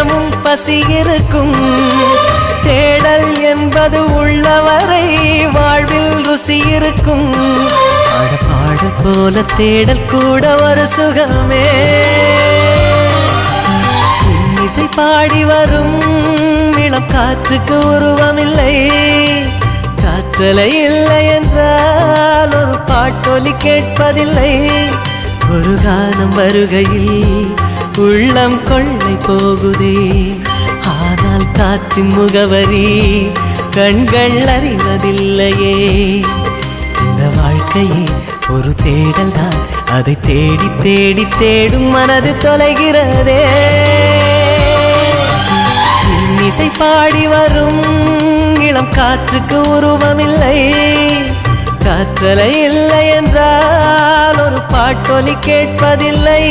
தினமும் பசி இருக்கும். தேடல் என்பது உள்ளவரை வாழ்வில் ருசி இருக்கும். பாடல் போல தேடல் கூட ஒரு சுகமே. இசை பாடி வரும் இளம் காற்றுக்கு உருவமில்லை. காற்றலை இல்லை என்றால் ஒரு பாட்டொலி கேட்பதில்லை. ஒரு காலம் வருகையில் உள்ளம் கொள்ளை போகுதே. ஆனால் காற்றின் முகவரி கண்கள் அறிவதில்லையே. இந்த வாழ்க்கையே ஒரு தேடல் தான். அதை தேடி தேடி தேடும் மனது தொலைகிறதே. இசை பாடி வரும் இளம் காற்றுக்கு உருவமில்லை. காற்றலை இல்லை என்றால் ஒரு பாட்டொலி கேட்பதில்லை.